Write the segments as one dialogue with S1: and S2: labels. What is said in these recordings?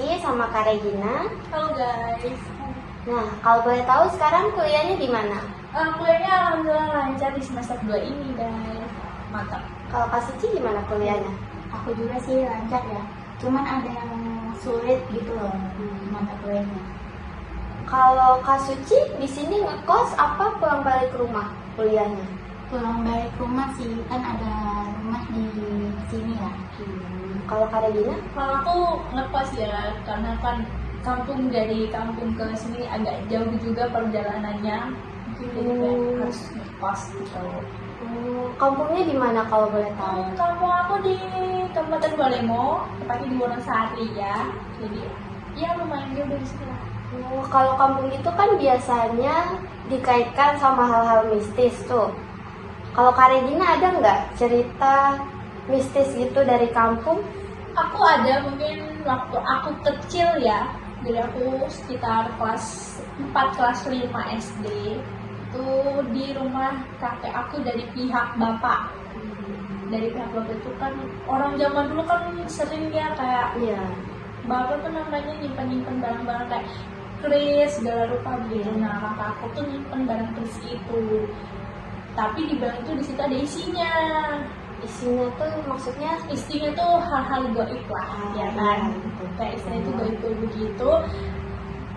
S1: Suci sama Kak Regina.
S2: Halo guys.
S1: Nah, kalau boleh tahu sekarang kuliahnya di mana?
S2: Kuliahnya alhamdulillah lancar di semester 2 ini guys. Mantap.
S1: Kalau Kak Suci gimana kuliahnya?
S3: Aku juga sih lancar ya, cuman ada yang sulit gitu loh mata kuliahnya.
S1: Kalau Kak Suci di sini ngekos apa pulang balik ke rumah kuliahnya?
S3: Pulang balik rumah sih, kan ada rumah di sini ya.
S1: Kalau Kak Regina?
S2: Kalau aku ngekos ya, karena kan kampung dari kampung ke sini agak jauh juga perjalanannya. Mungkin jadi kayak harus ngekos gitu.
S1: Kampungnya di mana kalau boleh tahu?
S2: Kampung aku di Kabupaten Balemo, tepatnya di Wonosari ya. Jadi ya lumayan jauh dari sini lah.
S1: Kalau kampung itu kan biasanya dikaitkan sama hal-hal mistis tuh. Kalau Kak Regina ada nggak cerita mistis gitu dari kampung?
S2: Aku ada mungkin waktu aku kecil ya. Jadi aku sekitar kelas 4, kelas 5 SD. Itu di rumah kakek aku dari pihak bapak. Dari pihak bapak itu kan orang zaman dulu kan sering ya kayak
S1: Iya.
S2: bapak tuh namanya nyimpen barang-barang kayak keris segala rupa gitu. Nah kakak aku tuh nyimpen barang keris itu, tapi di barang itu di situ ada isinya.
S1: Isinya tuh maksudnya
S2: Isinya tuh hal-hal gaib lah, ya kan? Kayak istilah itu gaib begitu.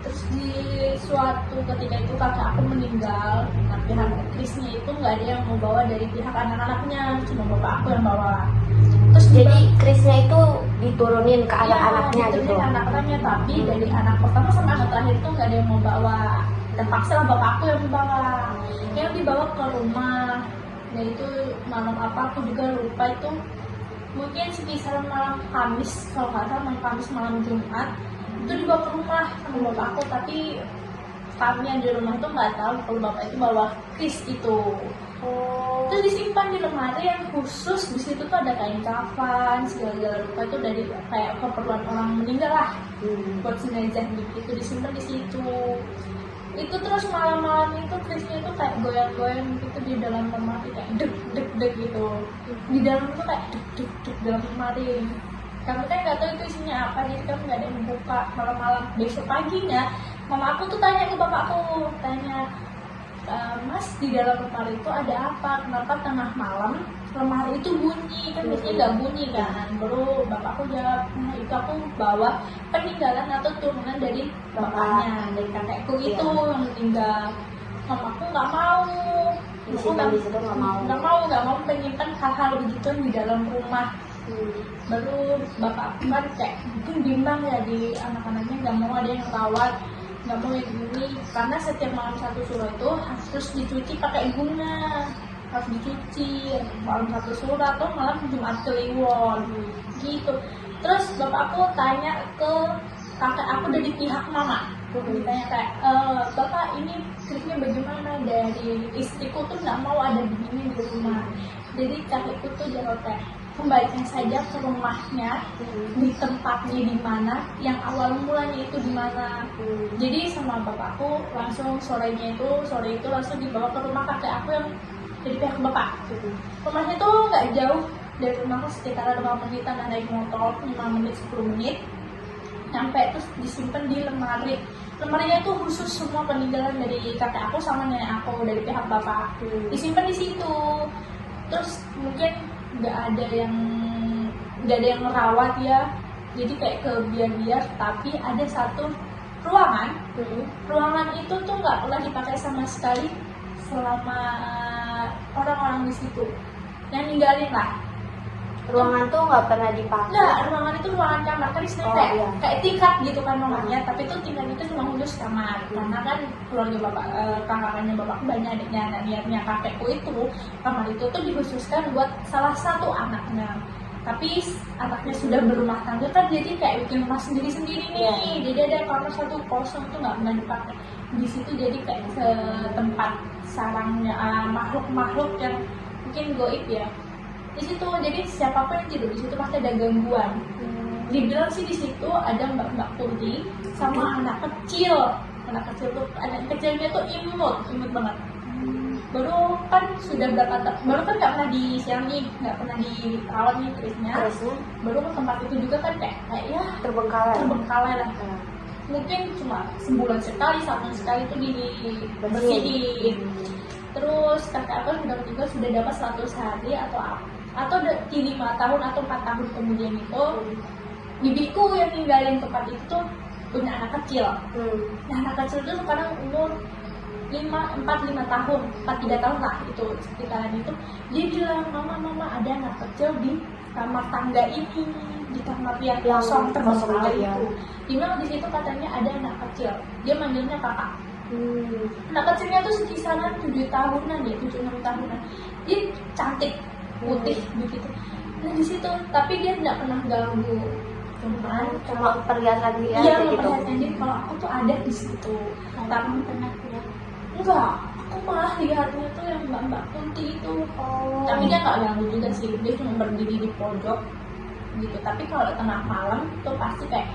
S2: Terus di suatu ketika itu kakak aku meninggal. Nah pihak kerisnya itu nggak ada yang mau bawa dari pihak anak-anaknya, cuma bapak aku yang bawa. Terus
S1: jadi kerisnya itu diturunin ke anak-anaknya gitu.
S2: Anak-anaknya, tapi dari anak pertama sampai anak terakhir itu nggak ada yang mau bawa. Terpaksa lah bapak aku yang membawa. Yang dibawa ke rumah. Nah itu malam apa aku juga lupa, itu mungkin sekitar malam Kamis, kalau nggak salah malam Kamis malam Jumat itu dibawa ke rumah sama bapak aku, tapi kami yang di rumah itu nggak tahu kalau bapak itu bawa keris itu. Terus disimpan di lemari yang khusus. Di situ tuh ada kain kafan segala rupa, itu dari kayak keperluan orang meninggal lah, buat jenazah gitu, disimpan di situ. Itu terus malam-malam itu kerisnya itu kayak goyang-goyang gitu di dalam lemari, kayak deg gitu. Di dalam itu kayak deg dalam lemari. Kami kan nggak tahu itu isinya apa, jadi kami nggak ada yang buka malam-malam. Besok paginya mama aku tuh tanya ke bapakku, tanya, Mas, di dalam lemari itu ada apa? Kenapa tengah malam lemari itu bunyi? Kan biasanya nggak bunyi kan. Baru bapakku jawab, nah itu aku bawa peninggalan atau turunan dari bapaknya, dari kakekku itu yang meninggal. Mamaku nggak mau.
S1: Disimpan di situ nggak mau.
S2: Nggak mau menyimpan hal-hal begitu di dalam rumah. Baru bapak aku kan kayak mungkin bimbang ya, di anak-anaknya nggak mau ada yang rawat, nggak mau yang gini, karena setiap malam satu surah itu harus dicuci pakai bunga, harus dicuci malam satu surah atau malam Jumat Kliwon gitu. Terus bapak aku tanya ke kakek aku dari pihak mama, ditanya kayak, bapak ini kerisnya bagaimana, dari istriku tuh nggak mau ada begini di rumah. Jadi kakekku tuh jawab kayak, kembalikan saja ke rumahnya, di tempatnya di mana, yang awal mulanya itu di mana. Jadi sama bapakku langsung sore itu langsung dibawa ke rumah kakek aku yang dari pihak bapak. Rumahnya tuh nggak jauh dari rumahku, sekitar 5 menitan, naik motor 5 menit 10 menit nyampe. Terus disimpan di lemari. Lemarinya itu khusus semua peninggalan dari kakek aku sama nenek aku dari pihak bapak aku, disimpan di situ. Terus mungkin nggak ada yang merawat ya, jadi kayak kebiar-biar. Tapi ada satu ruangan, ruangan itu tuh nggak pernah dipakai sama sekali selama orang-orang di situ yang ninggalin lah.
S1: Ruangan tuh nggak pernah dipakai.
S2: Nggak, ruangan itu ruangan kamar kan istilahnya kayak tingkat gitu kan namanya. Tapi itu tingkat itu cuma khusus kamar, karena kan keluarga bapak, kakaknya bapakku banyak adiknya kakekku itu. Kamar itu tuh dikhususkan buat salah satu anaknya, tapi anaknya sudah berumah tangga kan, jadi kayak bikin rumah sendiri-sendiri nih. Jadi ada kamar satu kosong tuh nggak pernah dipakai. Di situ jadi kayak tempat sarangnya makhluk-makhluk yang mungkin goib ya. Di situ jadi siapapun yang tidur di situ pasti ada gangguan. Dibilang sih di situ ada mbak-mbak putih sama anak kecil. Anak kecil tuh, anak kecilnya tuh imut banget. baru kan baru kan nggak pernah disiang nih, nggak pernah dirawat nih kerisnya. Baru ke tempat itu juga kan kayak ya terbengkalai lah. Mungkin cuma sebulan sekali, setahun sekali itu dibersihin. Terus kakak aku juga sudah dapat 100 hari atau di 5 tahun atau 4 tahun kemudian itu bibiku yang ninggalin tempat itu tuh punya anak kecil. Nah, anak kecil itu sekarang umur 4-5 tahun, 4-3 tahun lah itu sekitaran itu. Dia bilang, mama ada anak kecil di kamar tangga ini, di kamar yang kosong terbengkalai itu. Dia bilang di situ katanya ada anak kecil. Dia manggilnya kakak. Anak kecilnya tuh sekisaran 7 tahunan ya, 7-6 tahunan. Dia cantik, putih begitu. Nah di situ, tapi dia tidak pernah ganggu.
S1: Cuma perlihatkan diri
S2: aja
S1: gitu.
S2: Iya, perlihatkan diri kalau aku tuh ada di situ.
S3: Kamu pernah lihat?
S2: Enggak, aku malah lihatnya tuh yang mbak Kunti itu. Tapi dia nggak ganggu juga sih, dia cuma berdiri di pojok gitu. Tapi kalau tengah malam tuh pasti kayak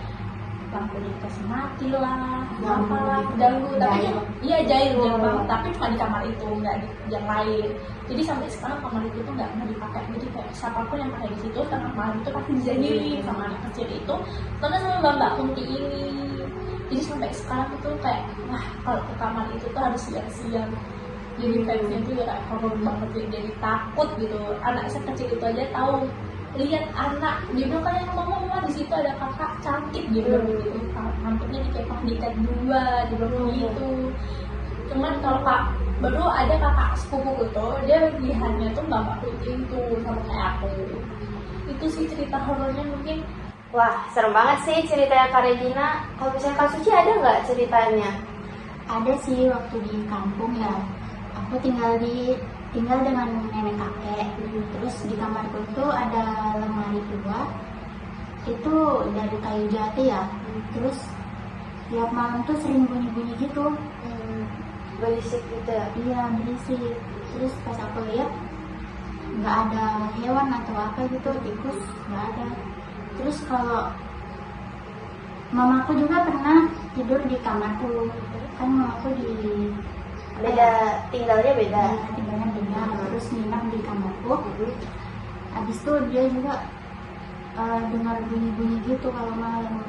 S2: lampu dikasih mati lah, apalah, ganggu. Tapi iya jahil banget. Tapi cuma di kamar itu, nggak di yang lain. Jadi sampai sekarang kamar itu tuh nggak pernah dipakai. Jadi kayak siapapun yang pakai di situ tengah malam itu pasti dijahilin sama anak kecil itu, karena sama mbak Kunti ini. Jadi sampai sekarang itu kayak, wah kalau ke kamar itu tuh harus siang-siang. Jadi vibes-nya tuh ya kayak horor banget, jadi takut gitu. Anak sekecil itu aja tahu, lihat anak, dia bilang kayak mama di situ ada kakak cantik, dia bilang gitu. Rambutnya dikepang diikat 2, dia bilang gitu. Cuman kalau baru ada kakak sepupu itu, dia lihatnya tuh mbak Kunti itu sama kayak aku. Itu sih cerita horornya mungkin.
S1: Wah, serem banget sih ceritanya Kak Regina. Kalau misalnya Kak Suci ada nggak ceritanya?
S3: Ada sih, waktu di kampung ya. Aku tinggal dengan nenek kakek. Terus di kamarku itu ada lemari tua. Itu dari kayu jati ya. Terus tiap malam tuh sering bunyi-bunyi gitu.
S1: Berisik gitu ya?
S3: Iya, berisik. Terus pas aku lihat nggak ada hewan atau apa gitu, tikus nggak ada. Terus kalau mamaku juga pernah tidur di kamarku, kan mamaku
S1: tinggalnya beda.
S3: Terus nginap di kamarku. Habis itu dia juga dengar bunyi-bunyi gitu kalau malam.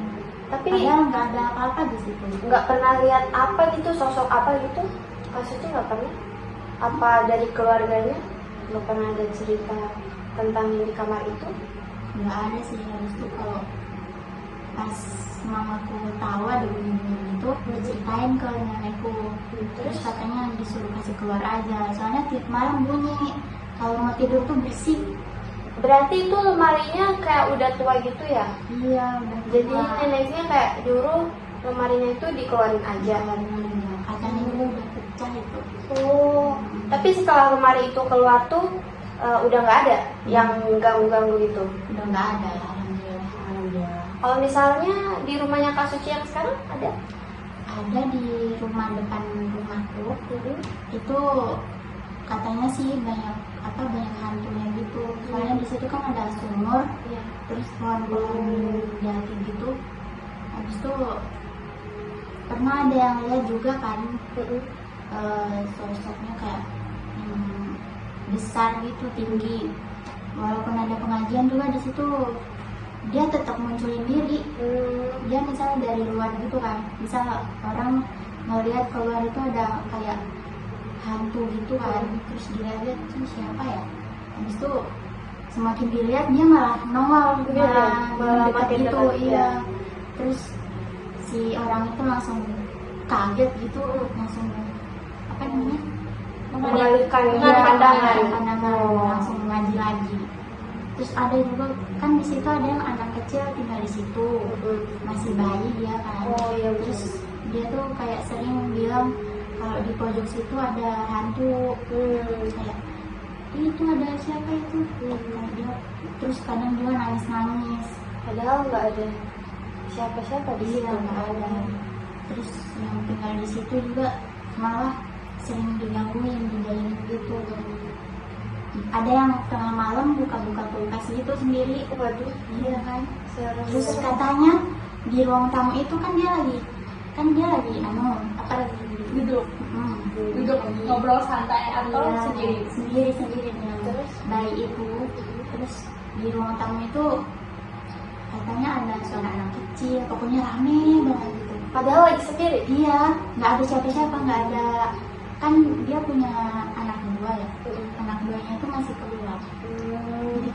S1: Tapi
S3: padahal nggak ada apa-apa di situ.
S1: Nggak pernah lihat apa gitu, sosok apa gitu? Maksudnya nggak pernah? Apa dari keluarganya nggak pernah ada cerita tentang yang di kamar itu?
S3: Nggak ada sih. Habis itu kalau pas mamaku tahu ada bunyi-bunyi itu, diceritain ke nenekku. Terus katanya disuruh kasih keluar aja, soalnya tiap malam bunyi. Kalau mau tidur tuh berisik.
S1: Berarti itu lemarinya kayak udah tua gitu ya?
S3: Iya, udah tua.
S1: Jadi neneknya kayak nyuruh lemarinya itu dikeluarin aja.
S3: Katanya juga udah pecah itu.
S1: Oh, tapi setelah lemari itu keluar tuh udah nggak ada yang ganggu-ganggu gitu?
S3: Udah nggak ada, alhamdulillah.
S1: Kalau misalnya di rumahnya Kak Suci yang sekarang ada?
S3: Ada di rumah depan rumahku. Itu katanya sih banyak hantunya gitu. Soalnya di situ kan ada sumur, terus pohon-pohon jati gitu. Habis itu pernah ada yang lihat juga kan, sosoknya kayak besar gitu, tinggi. Walaupun ada pengajian juga di situ, dia tetap munculin diri. Dia misalnya dari luar gitu kan, misal orang ngelihat keluar itu ada kayak hantu gitu kan, terus dilihat itu siapa ya. Habis itu semakin dilihat dia malah nongol, malah dekat gitu. Iya. Terus si orang itu langsung kaget gitu, langsung apa namanya,
S1: mengalihkan pandangan,
S3: langsung ngaji lagi. Terus ada juga kan di situ ada yang anak kecil tinggal di situ, masih bayi dia kan. Terus dia tuh kayak sering bilang kalau di pojok situ ada hantu, kayak itu ada siapa itu, kayak dia. Terus kadang juga nangis-nangis,
S1: padahal nggak ada siapa-siapa di situ.
S3: Nggak ada. Terus yang tinggal di situ juga malah sering digangguin, dijahilin gitu. Ada yang tengah malam buka-buka kulkas gitu sendiri.
S1: Waduh,
S3: iya kan. Terus katanya di ruang tamu itu kan dia lagi duduk.
S2: duduk ngobrol santai atau
S3: Iya,
S2: sendiri?
S3: sendiri dengan
S1: Terus?
S3: bayi itu. Terus di ruang tamu itu katanya ada suara anak kecil, pokoknya rame banget gitu.
S1: Padahal lagi sendiri.
S3: Iya, nggak ada siapa-siapa, nggak ada, kan dia punya anak dua ya, anak duanya itu masih keluar.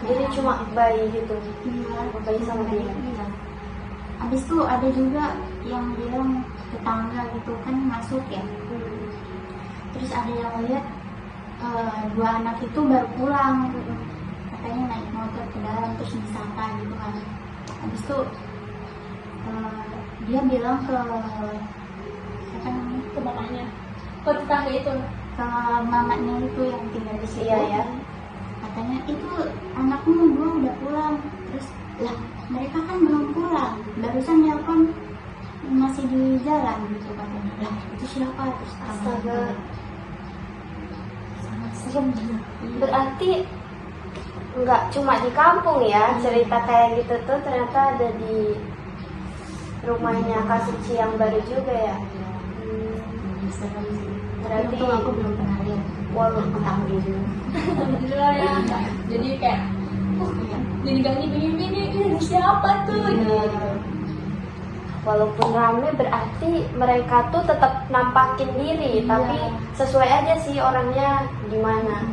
S1: Jadi cuma bayi gitu.
S3: Iya,
S1: Bayi sama dia.
S3: Iya. Habis itu ada juga yang bilang tetangga gitu kan masuk ya. Terus ada yang lihat dua anak itu baru pulang, katanya naik motor ke dalam terus disapa gitu kan. Habis itu dia bilang ke siapa namanya,
S2: Ke mamanya, ke tetangga itu.
S3: ke mamanya itu yang tinggal di situ.
S1: Iya, ya.
S3: Katanya itu anakmu dua udah pulang. Terus lah mereka kan belum pulang, barusan nelpon masih di jalan gitu katanya. Lah itu siapa? Terus
S1: Astaga.
S3: sangat serem.
S1: Berarti nggak cuma di kampung ya cerita kayak gitu tuh, ternyata ada di rumahnya Kak Suci yang baru juga ya.
S3: Jadi serem sih.
S1: Berarti-
S3: Untung aku belum pernah lihat.
S1: Walaupun
S3: tahu dulu.
S2: Alhamdulillah ya. Jadi kayak jadi gak ini siapa tuh gitu.
S1: walaupun rame berarti mereka tuh tetap nampakin diri,
S3: Iya.
S1: tapi sesuai aja sih orangnya gimana.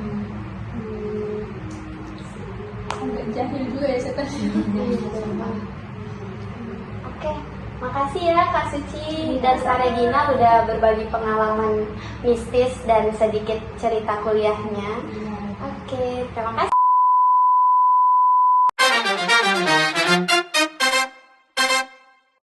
S2: Agak jahil juga ya setan.
S1: Oke, makasih ya Kak Suci dan Kak Regina udah berbagi pengalaman mistis dan sedikit cerita kuliahnya.
S3: Iya.
S1: Oke, terima kasih.